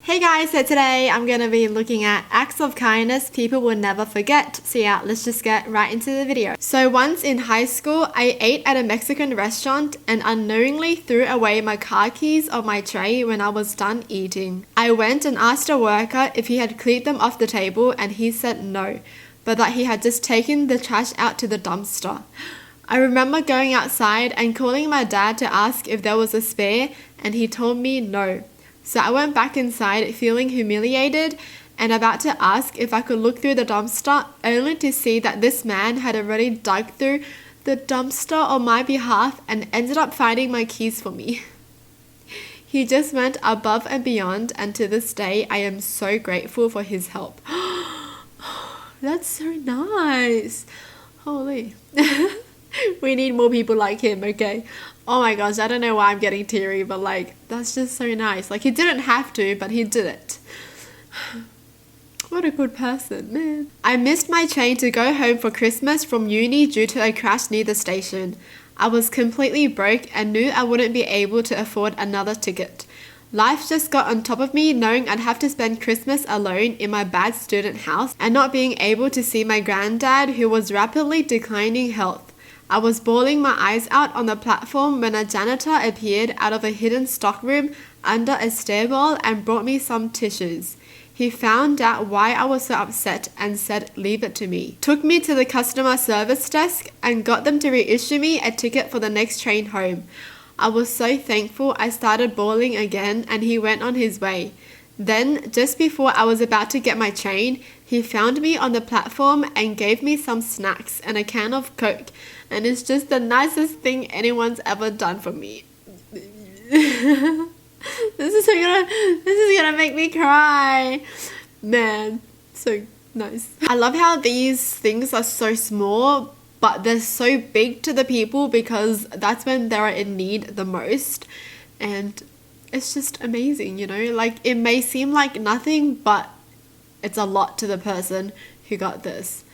Hey guys, so today I'm going to be looking at acts of kindness people will never forget. So yeah, let's just get right into the video. So once in high school, I ate at a Mexican restaurant and unknowingly threw away my car keys on my tray when I was done eating. I went and asked a worker if he had cleared them off the table and he said no, but that he had just taken the trash out to the dumpster. I remember going outside and calling my dad to ask if there was a spare and he told me no. So I went back inside feeling humiliated and about to ask if I could look through the dumpster, only to see that this man had already dug through the dumpster on my behalf and ended up finding my keys for me. He just went above and beyond, and to this day I am so grateful for his help. That's so nice. Holy. We need more people like him, okay? Oh my gosh, I don't know why I'm getting teary, but like, that's just so nice. Like, he didn't have to, but he did it. What a good person, man. I missed my train to go home for Christmas from uni due to a crash near the station. I was completely broke and knew I wouldn't be able to afford another ticket. Life just got on top of me, knowing I'd have to spend Christmas alone in my bad student house and not being able to see my granddad, who was rapidly declining health. I was bawling my eyes out on the platform when a janitor appeared out of a hidden stockroom under a stairwell and brought me some tissues. He found out why I was so upset and said, "Leave it to me." Took me to the customer service desk and got them to reissue me a ticket for the next train home. I was so thankful I started bawling again and he went on his way. Then, just before I was about to get my train, he found me on the platform and gave me some snacks and a can of Coke, and it's just the nicest thing anyone's ever done for me. This is gonna make me cry. Man, so nice. I love how these things are so small, but they're so big to the people because that's when they're in need the most. And it's just amazing, you know? Like, it may seem like nothing, but it's a lot to the person who got this.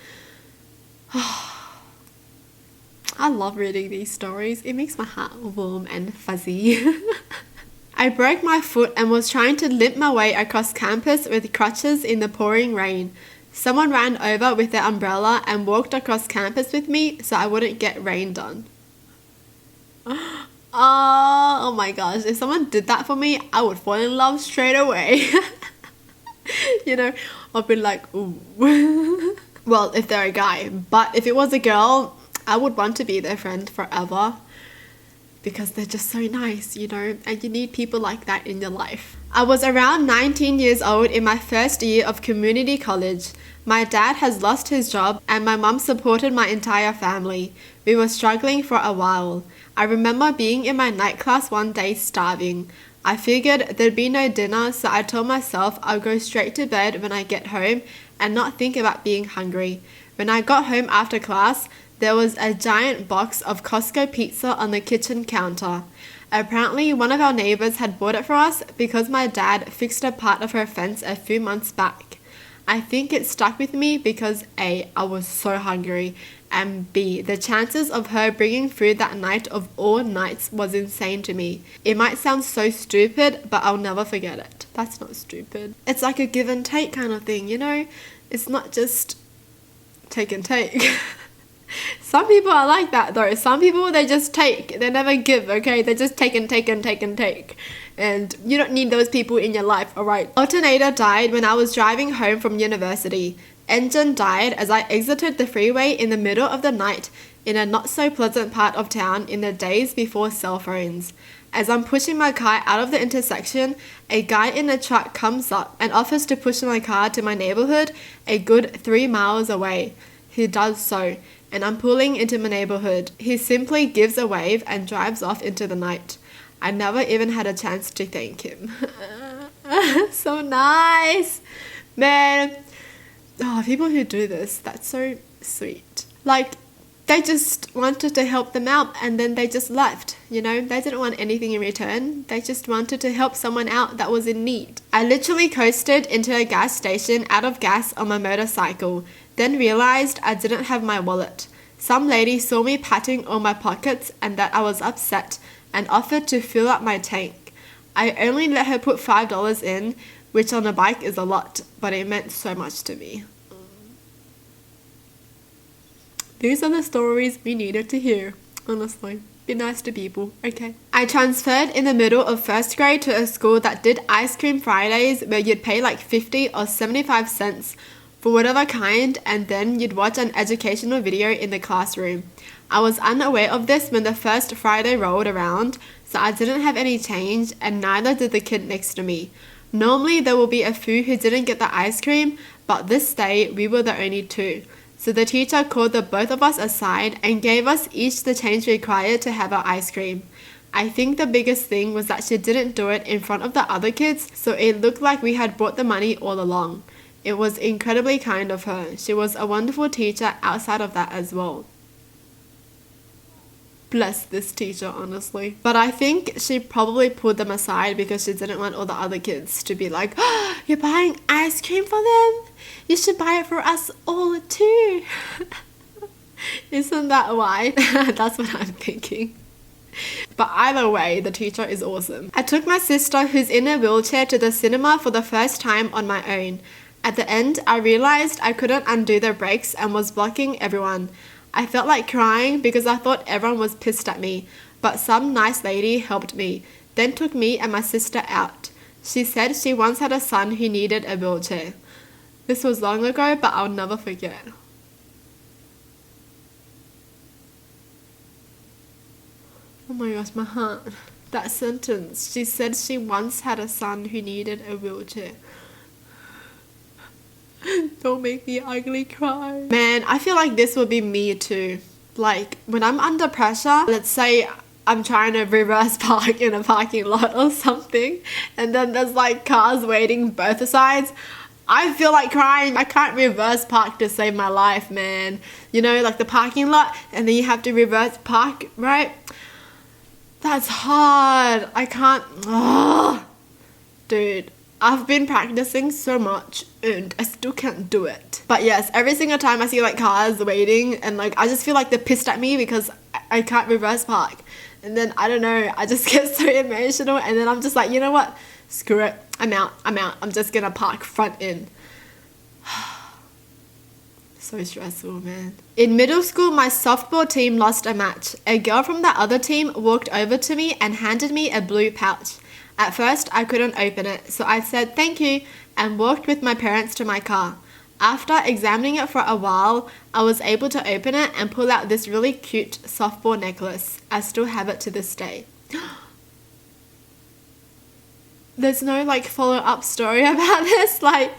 I love reading these stories. It makes my heart warm and fuzzy. I broke my foot and was trying to limp my way across campus with crutches in the pouring rain. Someone ran over with their umbrella and walked across campus with me so I wouldn't get rained on. Oh my gosh, if someone did that for me, I would fall in love straight away. You know, I'd be like, ooh. Well, if they're a guy. But if it was a girl, I would want to be their friend forever. Because they're just so nice, you know, and you need people like that in your life. I was around 19 years old in my first year of community college. My dad has lost his job and my mum supported my entire family. We were struggling for a while. I remember being in my night class one day starving. I figured there'd be no dinner, so I told myself I'll go straight to bed when I get home and not think about being hungry. When I got home after class, there was a giant box of Costco pizza on the kitchen counter. Apparently, one of our neighbors had bought it for us because my dad fixed a part of her fence a few months back. I think it stuck with me because A, I was so hungry, and B, the chances of her bringing food that night of all nights was insane to me. It might sound so stupid, but I'll never forget it. That's not stupid. It's like a give and take kind of thing, you know? It's not just take and take. Some people are like that though. Some people, they just take. They never give, okay? They just take and take and take and take. And you don't need those people in your life, alright? Alternator died when I was driving home from university. Engine died as I exited the freeway in the middle of the night in a not so pleasant part of town in the days before cell phones. As I'm pushing my car out of the intersection, a guy in a truck comes up and offers to push my car to my neighborhood a good 3 miles away. He does so, and I'm pulling into my neighborhood. He simply gives a wave and drives off into the night. I never even had a chance to thank him. So nice! Man, people who do this, that's so sweet. Like, they just wanted to help them out and then they just left, you know? They didn't want anything in return. They just wanted to help someone out that was in need. I literally coasted into a gas station out of gas on my motorcycle, then realized I didn't have my wallet. Some lady saw me patting all my pockets and that I was upset and offered to fill up my tank. I only let her put $5 in, which on a bike is a lot, but it meant so much to me. These are the stories we needed to hear, honestly. Be nice to people, okay? I transferred in the middle of first grade to a school that did ice cream Fridays where you'd pay like 50 or 75 cents for whatever kind, and then you'd watch an educational video in the classroom. I was unaware of this when the first Friday rolled around, so I didn't have any change, and neither did the kid next to me. Normally there will be a few who didn't get the ice cream, but this day we were the only two. So the teacher called the both of us aside and gave us each the change required to have our ice cream. I think the biggest thing was that she didn't do it in front of the other kids, so it looked like we had brought the money all along. It was incredibly kind of her. She was a wonderful teacher outside of that as well. Bless this teacher, honestly. But I think she probably pulled them aside because she didn't want all the other kids to be like, oh, you're buying ice cream for them? You should buy it for us all too. Isn't that why? That's what I'm thinking. But either way, the teacher is awesome. I took my sister, who's in a wheelchair, to the cinema for the first time on my own. At the end, I realized I couldn't undo the brakes and was blocking everyone. I felt like crying because I thought everyone was pissed at me, but some nice lady helped me, then took me and my sister out. She said she once had a son who needed a wheelchair. This was long ago, but I'll never forget. Oh my gosh, my heart. That sentence. She said she once had a son who needed a wheelchair. Don't make me ugly cry. Man, I feel like this would be me too. Like, when I'm under pressure, let's say I'm trying to reverse park in a parking lot or something, and then there's like cars waiting both sides, I feel like crying. I can't reverse park to save my life, man. You know, like the parking lot, and then you have to reverse park, right? That's hard. I can't. Ugh. Dude, I've been practicing so much and I still can't do it. But yes, every single time I see like cars waiting and like I just feel like they're pissed at me because I can't reverse park. And then I don't know, I just get so emotional and then I'm just like, you know what? Screw it. I'm out. I'm just gonna park front in. So stressful, man. In middle school, my softball team lost a match. A girl from the other team walked over to me and handed me a blue pouch. At first, I couldn't open it, so I said thank you and walked with my parents to my car. After examining it for a while, I was able to open it and pull out this really cute softball necklace. I still have it to this day. There's no like follow-up story about this, like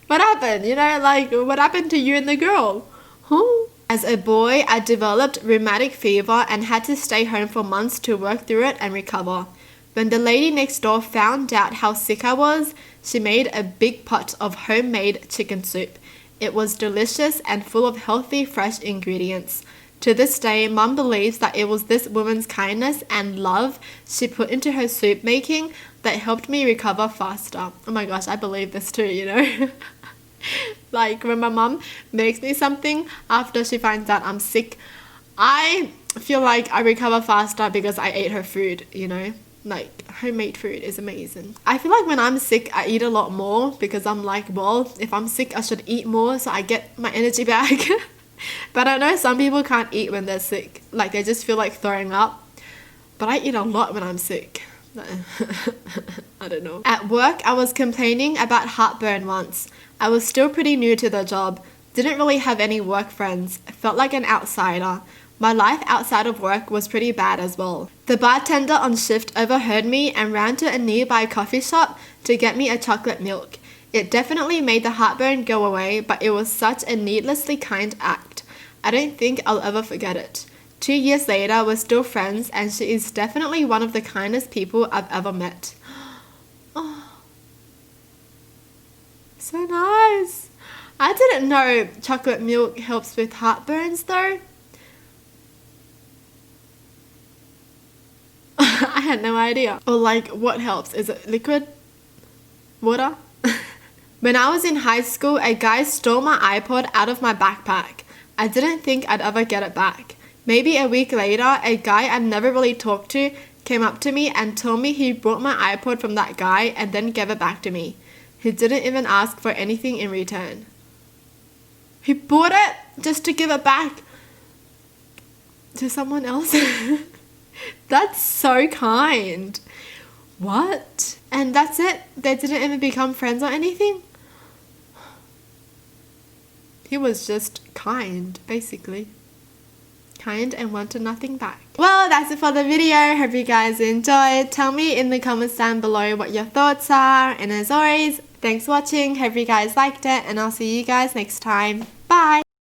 what happened, you know, like what happened to you and the girl? Huh? As a boy, I developed rheumatic fever and had to stay home for months to work through it and recover. When the lady next door found out how sick I was, she made a big pot of homemade chicken soup. It was delicious and full of healthy, fresh ingredients. To this day, Mum believes that it was this woman's kindness and love she put into her soup making that helped me recover faster. Oh my gosh, I believe this too, you know? Like when my mum makes me something after she finds out I'm sick, I feel like I recover faster because I ate her food, you know? Like homemade food is amazing. I feel like when I'm sick, I eat a lot more because I'm like, well, if I'm sick, I should eat more so I get my energy back. But I know some people can't eat when they're sick. Like they just feel like throwing up. But I eat a lot when I'm sick. I don't know. At work, I was complaining about heartburn once. I was still pretty new to the job. Didn't really have any work friends. Felt like an outsider. My life outside of work was pretty bad as well. The bartender on shift overheard me and ran to a nearby coffee shop to get me a chocolate milk. It definitely made the heartburn go away, but it was such a needlessly kind act. I don't think I'll ever forget it. 2 years later, we're still friends and she is definitely one of the kindest people I've ever met. Oh, so nice. I didn't know chocolate milk helps with heartburns though. I had no idea. Or like, what helps? Is it liquid? Water? When I was in high school, a guy stole my iPod out of my backpack. I didn't think I'd ever get it back. Maybe a week later, a guy I'd never really talked to came up to me and told me he brought my iPod from that guy and then gave it back to me. He didn't even ask for anything in return. He bought it just to give it back to someone else. That's so kind. What? And that's it? They didn't even become friends or anything? He was just kind, basically. Kind and wanted nothing back. Well, that's it for the video. Hope you guys enjoyed. Tell me in the comments down below what your thoughts are. And as always, thanks for watching. Hope you guys liked it. And I'll see you guys next time. Bye!